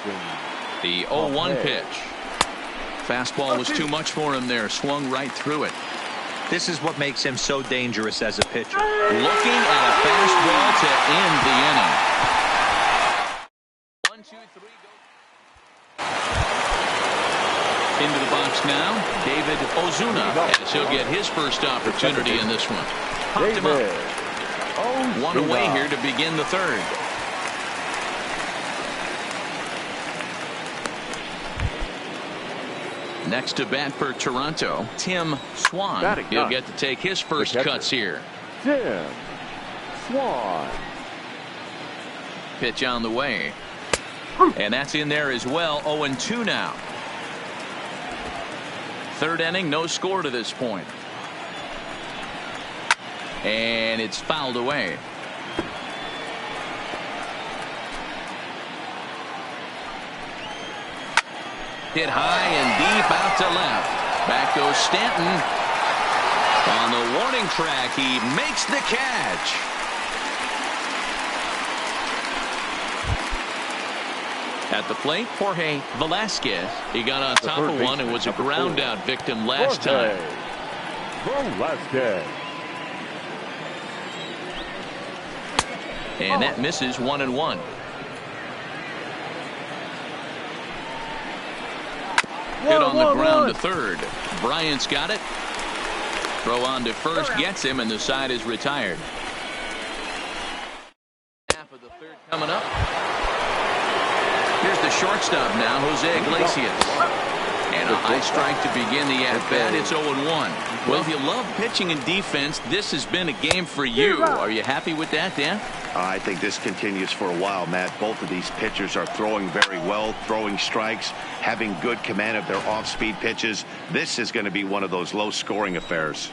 The 0-1 pitch. Fastball was too much for him there. Swung right through it. This is what makes him so dangerous as a pitcher. Looking at a fastball to end the inning. 1, 2, 3, go. Into the box now, David Ozuna, as he'll get his first opportunity in this one. Popped him up. 1 away here to begin the third. Next to bat for Toronto, Tim Swan. He'll get to take his first cuts here. Tim Swan. Pitch on the way. And that's in there as well. 0-2 now. Third inning, no score to this point. And it's fouled away. Hit high and deep out to left. Back goes Stanton. On the warning track, he makes the catch. At the plate, Jorge Velasquez. He got on top of one and was a ground out victim last time. Velasquez. And that misses 1-1. Hit on the ground to third. Bryant's got it. Throw on to first gets him, and the side is retired. Half of the third coming up. Here's the shortstop now, Jose Iglesias. And a high strike to begin the at-bat. It's 0-1. Well, if you love pitching and defense, this has been a game for you. Are you happy with that, Dan? I think this continues for a while, Matt. Both of these pitchers are throwing very well, throwing strikes, having good command of their off-speed pitches. This is going to be one of those low-scoring affairs.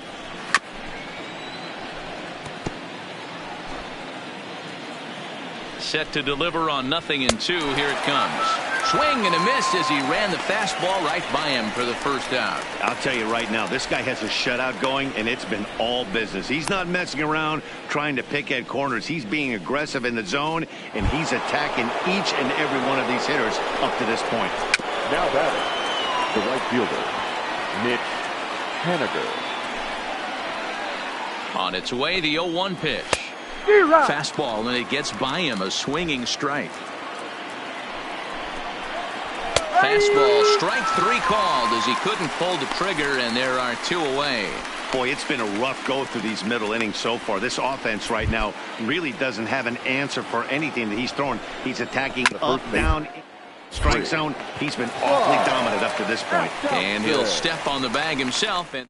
Set to deliver on 0-2. Here it comes. Swing and a miss as he ran the fastball right by him for the first out. I'll tell you right now, this guy has a shutout going, and it's been all business. He's not messing around trying to pick at corners. He's being aggressive in the zone, and he's attacking each and every one of these hitters up to this point. Now batting, the right fielder, Mitch Haniger. On its way, the 0-1 pitch. Fastball, and it gets by him, a swinging strike. Fastball, strike 3 called as he couldn't pull the trigger, and there are 2 away. Boy, it's been a rough go through these middle innings so far. This offense right now really doesn't have an answer for anything that he's throwing. He's attacking up, down, strike zone. He's been awfully dominant up to this point. And he'll step on the bag himself. And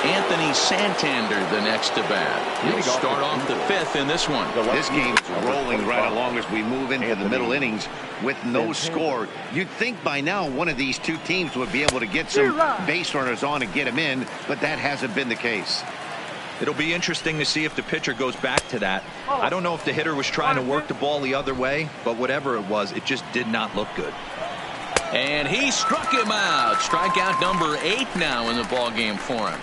Anthony Santander, the next to bat. He'll start off the 5th in this one. This game is rolling right along as we move into the middle innings with no score. You'd think by now one of these two teams would be able to get some base runners on and get them in, but that hasn't been the case. It'll be interesting to see if the pitcher goes back to that. I don't know if the hitter was trying to work the ball the other way, but whatever it was, it just did not look good. And he struck him out. Strikeout number 8 now in the ballgame for him.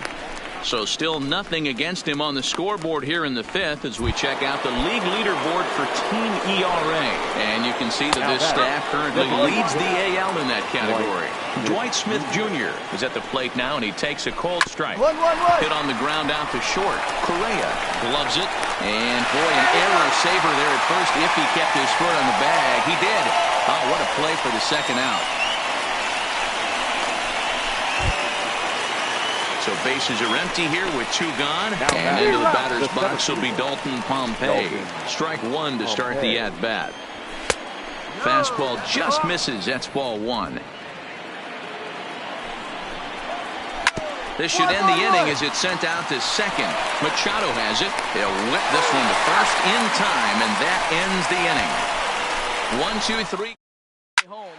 So still nothing against him on the scoreboard here in the 5th as we check out the league leaderboard for team ERA. And you can see that this staff currently leads the AL in that category. Dwight Smith Jr. is at the plate now, and he takes a cold strike. Hit on the ground out to short. Correa gloves it. And boy, an error saver there at first if he kept his foot on the bag. He did. Oh, what a play for the second out. So bases are empty here with 2 gone. And into the batter's box will be Dalton Pompey. Strike 1 to start the at-bat. Fastball just misses. That's ball 1. This should end the inning as it's sent out to second. Machado has it. He'll whip this one to first in time, and that ends the inning. 1, 2, 3. Home.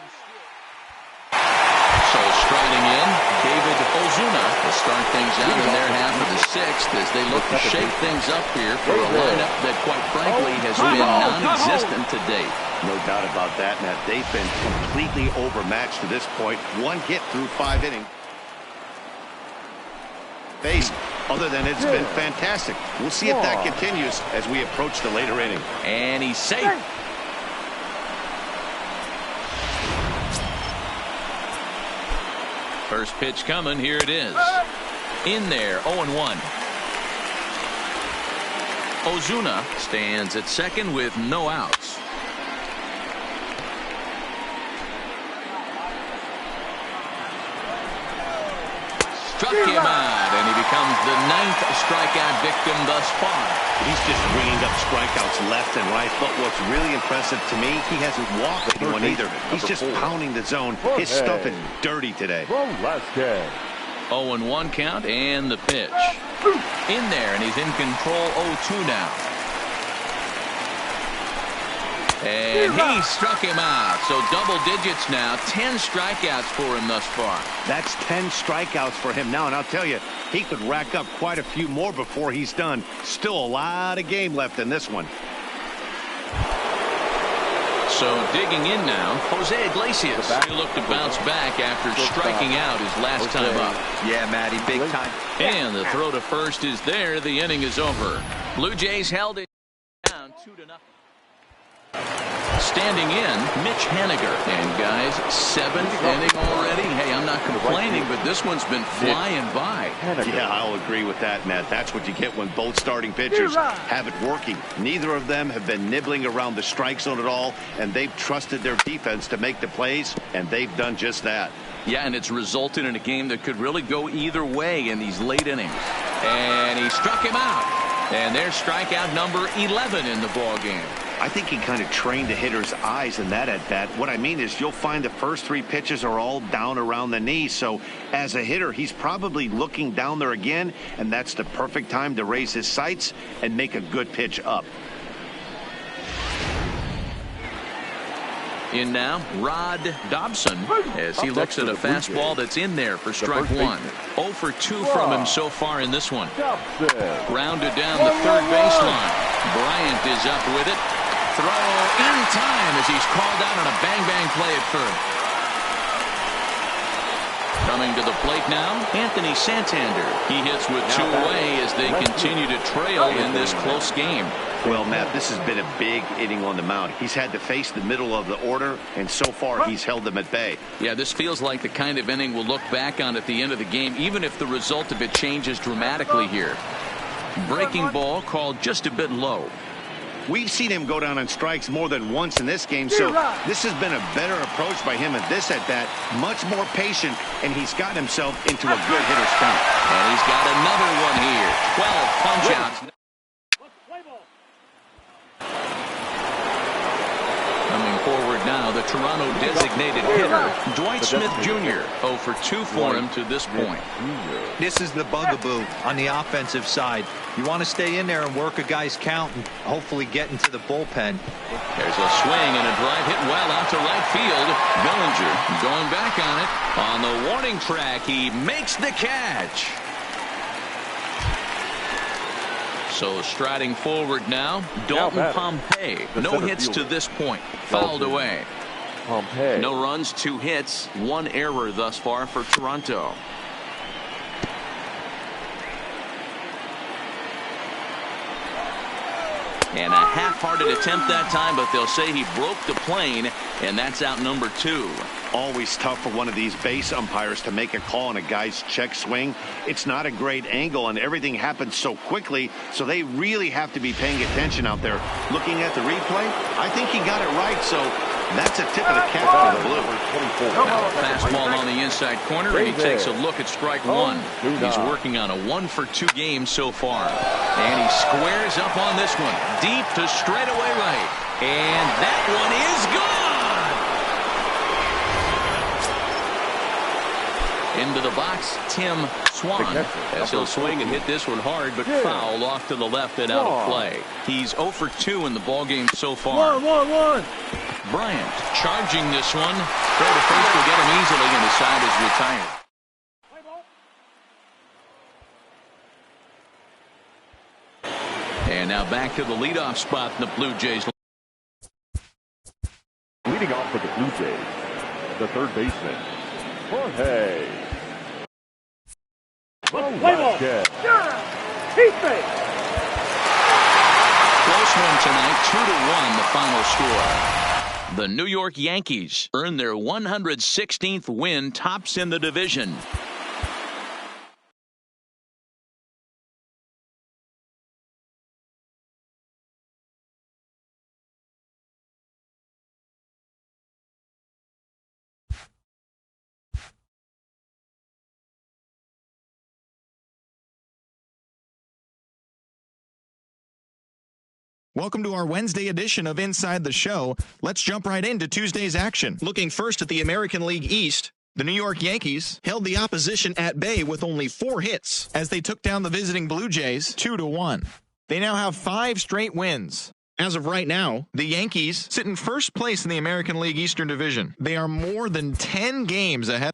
So striding in, David Ozuna to start things out in their half of the 6th as they look to shake things up here for a lineup that, quite frankly, has been non-existent to date. No doubt about that, Matt. They've been completely overmatched to this point. 1 hit through 5 innings. Base. Other than it's been fantastic. We'll see if that continues as we approach the later inning. And he's safe. First pitch coming. Here it is. In there, 0-1. Ozuna stands at second with no outs. Struck him out, and he becomes the 9th strikeout victim thus far. He's just ringing up strikeouts left and right, but what's really impressive to me, he hasn't walked anyone either. He's just pounding the zone. His stuff is dirty today. 0-1 count, and the pitch. In there, and he's in control. 0-2 now. And he struck him out. So double digits now. 10 strikeouts for him thus far. That's 10 strikeouts for him now. And I'll tell you, he could rack up quite a few more before he's done. Still a lot of game left in this one. So digging in now, Jose Iglesias. He looked to bounce back after striking out his last time up. Yeah, Matty, big time. And the throw to first is there. The inning is over. Blue Jays held it down 2-0. Standing in, Mitch Haniger. And guys, 7th inning already. Hey, I'm not complaining, but this one's been flying by. Yeah, I'll agree with that, Matt. That's what you get when both starting pitchers have it working. Neither of them have been nibbling around the strike zone at all, and they've trusted their defense to make the plays, and they've done just that. Yeah, and it's resulted in a game that could really go either way in these late innings. And he struck him out. And there's strikeout number 11 in the ball game. I think he kind of trained the hitter's eyes in that at bat. What I mean is you'll find the first 3 pitches are all down around the knee. So as a hitter, he's probably looking down there again, and that's the perfect time to raise his sights and make a good pitch up. In now, Rod Dobson, as he looks at a fastball that's in there for strike 1. 0 for 2 from him so far in this one. Grounded down the third baseline. Bryant is up with it. Throw in time as he's called out on a bang-bang play at first. Coming to the plate now, Anthony Santander. He hits with 2 away as they continue to trail in this close game. Well, Matt, this has been a big inning on the mound. He's had to face the middle of the order, and so far he's held them at bay. Yeah, this feels like the kind of inning we'll look back on at the end of the game, even if the result of it changes dramatically here. Breaking ball called just a bit low. We've seen him go down on strikes more than once in this game, so this has been a better approach by him at this at-bat. Much more patient, and he's gotten himself into a good hitter's count. And he's got another one here. 12 punch-outs. Coming forward now, the Toronto designated hitter, Dwight Smith Jr. 0 for 2 for him to this point. This is the bugaboo on the offensive side. You want to stay in there and work a guy's count and hopefully get into the bullpen. There's a swing and a drive hit well out to right field. Bellinger going back on it. On the warning track, he makes the catch. So striding forward now, Dalton Pompey. No hits to this point. Fouled away. Pompey. No runs, 2 hits, 1 error thus far for Toronto. And a half-hearted attempt that time, but they'll say he broke the plane, and that's out number 2. Always tough for one of these base umpires to make a call on a guy's check swing. It's not a great angle, and everything happens so quickly, so they really have to be paying attention out there. Looking at the replay, I think he got it right, so that's a tip of the cap for the Blue. Now, fastball on the inside corner, and he takes a look at strike 1. He's working on a 1 for 2 game so far. And he squares up on this one, deep to straightaway right. And that one is gone! Into the box, Tim Swan, as he'll swing and hit this one hard, but foul off to the left and out of play. He's 0 for 2 in the ballgame so far. 1-1-1. Bryant charging this one. Throw to first will get him easily, and the side is retired. And now back to the leadoff spot in the Blue Jays. Leading off for the Blue Jays, the third baseman, Jorge. Play ball. Close one tonight, 2-1 the final score. The New York Yankees earn their 116th win, tops in the division. Welcome to our Wednesday edition of Inside the Show. Let's jump right into Tuesday's action. Looking first at the American League East, the New York Yankees held the opposition at bay with only 4 hits as they took down the visiting Blue Jays 2-1. They now have 5 straight wins. As of right now, the Yankees sit in first place in the American League Eastern Division. They are more than 10 games ahead.